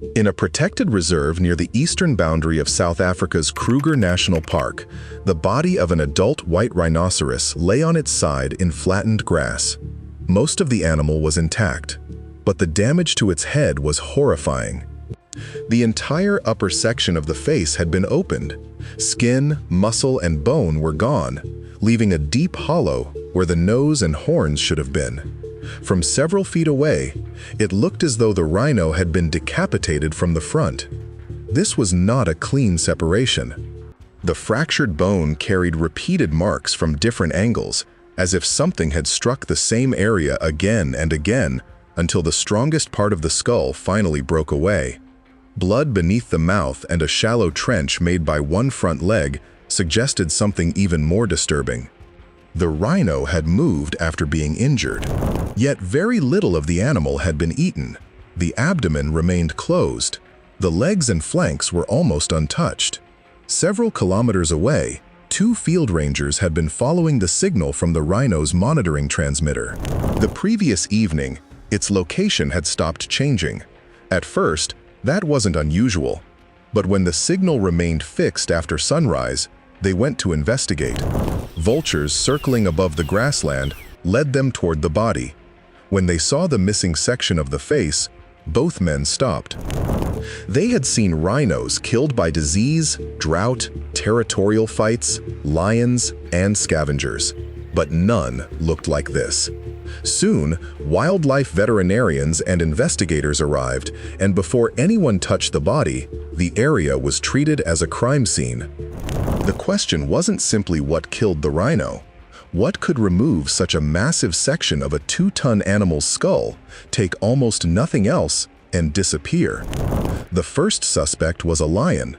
In a protected reserve near the eastern boundary of South Africa's Kruger National Park, the body of an adult white rhinoceros lay on its side in flattened grass. Most of the animal was intact, but the damage to its head was horrifying. The entire upper section of the face had been opened. Skin, muscle, and bone were gone, leaving a deep hollow where the nose and horns should have been. From several feet away, it looked as though the rhino had been decapitated from the front. This was not a clean separation. The fractured bone carried repeated marks from different angles, as if something had struck the same area again and again until the strongest part of the skull finally broke away. Blood beneath the mouth and a shallow trench made by one front leg suggested something even more disturbing. The rhino had moved after being injured, yet very little of the animal had been eaten. The abdomen remained closed. The legs and flanks were almost untouched. Several kilometers away, 2 field rangers had been following the signal from the rhino's monitoring transmitter. The previous evening, its location had stopped changing. At first, that wasn't unusual, but when the signal remained fixed after sunrise, they went to investigate. Vultures circling above the grassland led them toward the body. When they saw the missing section of the face, both men stopped. They had seen rhinos killed by disease, drought, territorial fights, lions, and scavengers, but none looked like this. Soon, wildlife veterinarians and investigators arrived, and before anyone touched the body, the area was treated as a crime scene. The question wasn't simply what killed the rhino. What could remove such a massive section of a 2-ton animal's skull, take almost nothing else, and disappear? The first suspect was a lion.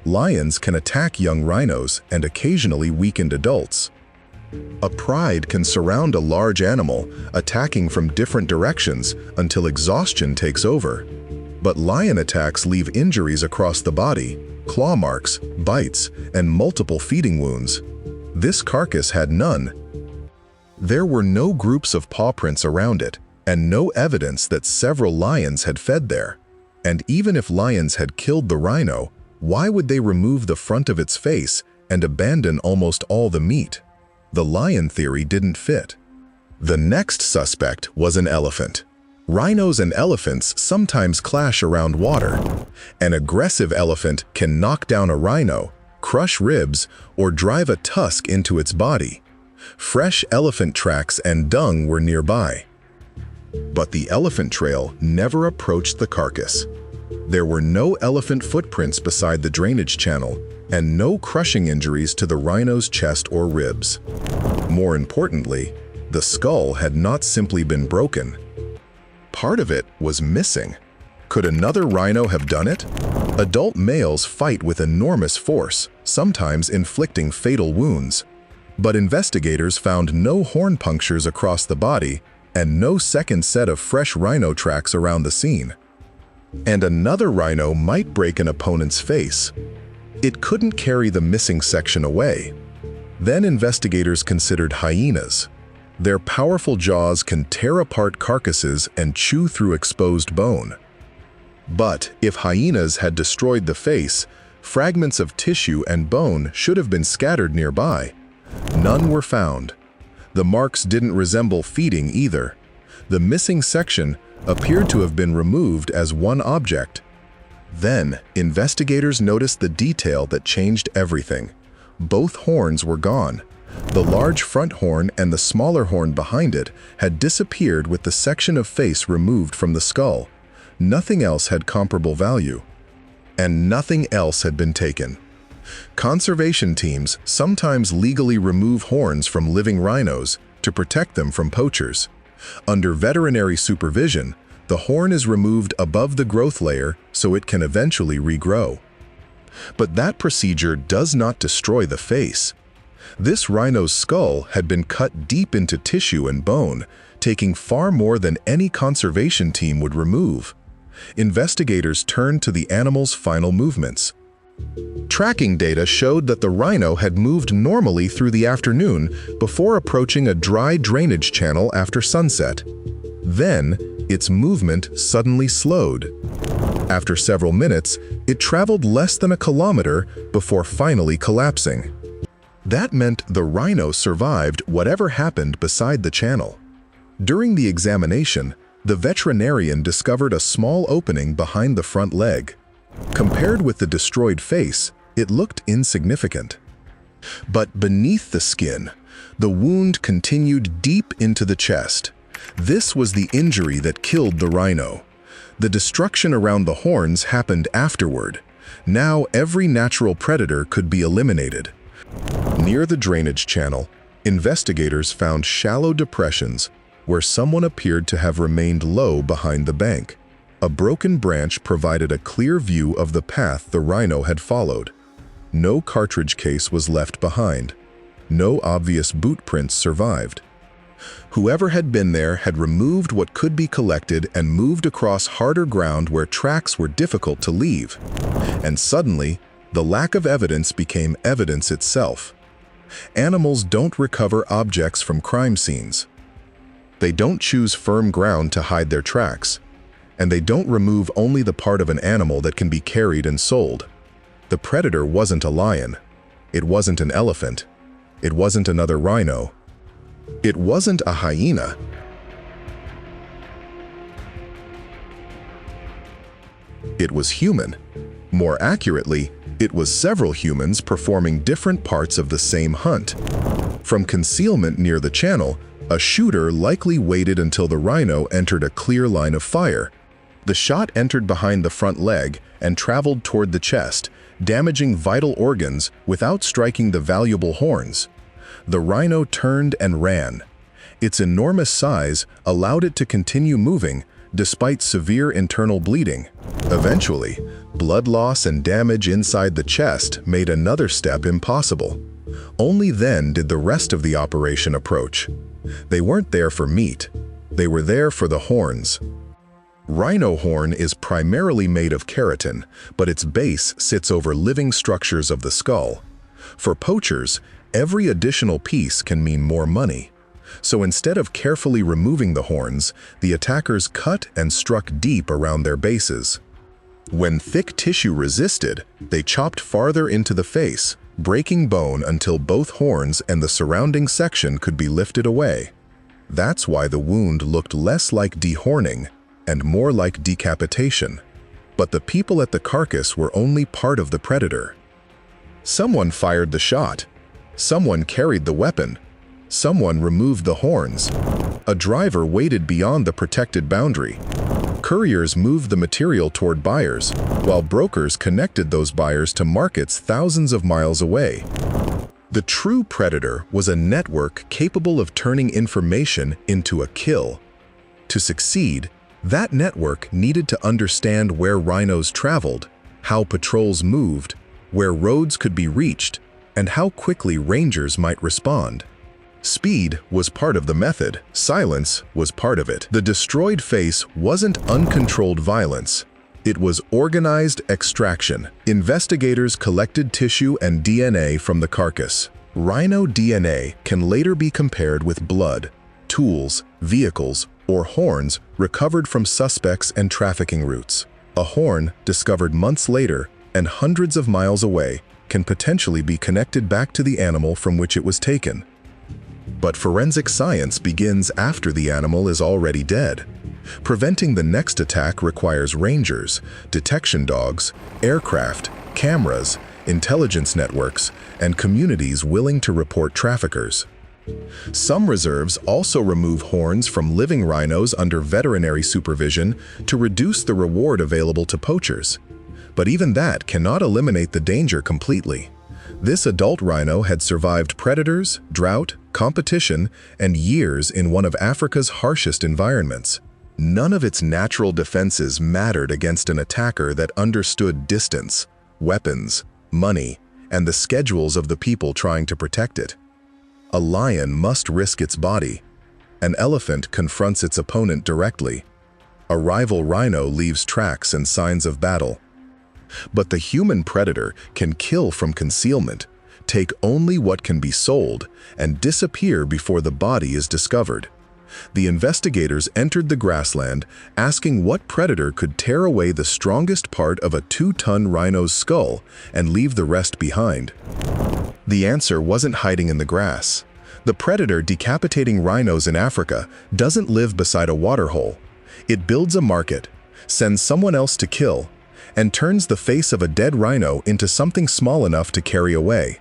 Lions can attack young rhinos and occasionally weakened adults. A pride can surround a large animal, attacking from different directions until exhaustion takes over. But lion attacks leave injuries across the body, claw marks, bites, and multiple feeding wounds. This carcass had none. There were no groups of paw prints around it, and no evidence that several lions had fed there. And even if lions had killed the rhino, why would they remove the front of its face and abandon almost all the meat? The lion theory didn't fit. The next suspect was an elephant. Rhinos and elephants sometimes clash around water. An aggressive elephant can knock down a rhino, crush ribs, or drive a tusk into its body. Fresh elephant tracks and dung were nearby. But the elephant trail never approached the carcass. There were no elephant footprints beside the drainage channel, and no crushing injuries to the rhino's chest or ribs. More importantly, the skull had not simply been broken. Part of it was missing. Could another rhino have done it? Adult males fight with enormous force, sometimes inflicting fatal wounds. But investigators found no horn punctures across the body and no second set of fresh rhino tracks around the scene. And another rhino might break an opponent's face. It couldn't carry the missing section away. Then investigators considered hyenas. Their powerful jaws can tear apart carcasses and chew through exposed bone. But if hyenas had destroyed the face, fragments of tissue and bone should have been scattered nearby. None were found. The marks didn't resemble feeding either. The missing section appeared to have been removed as one object. Then, investigators noticed the detail that changed everything. Both horns were gone. The large front horn and the smaller horn behind it had disappeared with the section of face removed from the skull. Nothing else had comparable value. And nothing else had been taken. Conservation teams sometimes legally remove horns from living rhinos to protect them from poachers. Under veterinary supervision, the horn is removed above the growth layer so it can eventually regrow. But that procedure does not destroy the face. This rhino's skull had been cut deep into tissue and bone, taking far more than any conservation team would remove. Investigators turned to the animal's final movements. Tracking data showed that the rhino had moved normally through the afternoon before approaching a dry drainage channel after sunset. Then, its movement suddenly slowed. After several minutes, it traveled less than a kilometer before finally collapsing. That meant the rhino survived whatever happened beside the channel. During the examination, the veterinarian discovered a small opening behind the front leg. Compared with the destroyed face, it looked insignificant. But beneath the skin, the wound continued deep into the chest. This was the injury that killed the rhino. The destruction around the horns happened afterward. Now every natural predator could be eliminated. Near the drainage channel, investigators found shallow depressions where someone appeared to have remained low behind the bank. A broken branch provided a clear view of the path the rhino had followed. No cartridge case was left behind. No obvious boot prints survived. Whoever had been there had removed what could be collected and moved across harder ground where tracks were difficult to leave. And suddenly, the lack of evidence became evidence itself. Animals don't recover objects from crime scenes. They don't choose firm ground to hide their tracks. And they don't remove only the part of an animal that can be carried and sold. The predator wasn't a lion. It wasn't an elephant. It wasn't another rhino. It wasn't a hyena. It was human. More accurately, it was several humans performing different parts of the same hunt. From concealment near the channel, a shooter likely waited until the rhino entered a clear line of fire. The shot entered behind the front leg and traveled toward the chest, damaging vital organs without striking the valuable horns. The rhino turned and ran. Its enormous size allowed it to continue moving despite severe internal bleeding. Eventually, blood loss and damage inside the chest made another step impossible. Only then did the rest of the operation approach. They weren't there for meat. They were there for the horns. Rhino horn is primarily made of keratin, but its base sits over living structures of the skull. For poachers, every additional piece can mean more money. So instead of carefully removing the horns, the attackers cut and struck deep around their bases. When thick tissue resisted, they chopped farther into the face, breaking bone until both horns and the surrounding section could be lifted away. That's why the wound looked less like dehorning and more like decapitation. But the people at the carcass were only part of the predator. Someone fired the shot. Someone carried the weapon. Someone removed the horns. A driver waited beyond the protected boundary. Couriers moved the material toward buyers, while brokers connected those buyers to markets thousands of miles away. The true predator was a network capable of turning information into a kill. To succeed, that network needed to understand where rhinos traveled, how patrols moved, where roads could be reached, and how quickly rangers might respond. Speed was part of the method. Silence was part of it. The destroyed face wasn't uncontrolled violence. It was organized extraction. Investigators collected tissue and DNA from the carcass. Rhino DNA can later be compared with blood, tools, vehicles, or horns recovered from suspects and trafficking routes. A horn discovered months later and hundreds of miles away can potentially be connected back to the animal from which it was taken. But forensic science begins after the animal is already dead. Preventing the next attack requires rangers, detection dogs, aircraft, cameras, intelligence networks, and communities willing to report traffickers. Some reserves also remove horns from living rhinos under veterinary supervision to reduce the reward available to poachers. But even that cannot eliminate the danger completely. This adult rhino had survived predators, drought, competition, and years in one of Africa's harshest environments. None of its natural defenses mattered against an attacker that understood distance, weapons, money, and the schedules of the people trying to protect it. A lion must risk its body. An elephant confronts its opponent directly. A rival rhino leaves tracks and signs of battle. But the human predator can kill from concealment, take only what can be sold, and disappear before the body is discovered. The investigators entered the grassland, asking what predator could tear away the strongest part of a 2-ton rhino's skull and leave the rest behind. The answer wasn't hiding in the grass. The predator decapitating rhinos in Africa doesn't live beside a waterhole. It builds a market, sends someone else to kill, and turns the face of a dead rhino into something small enough to carry away.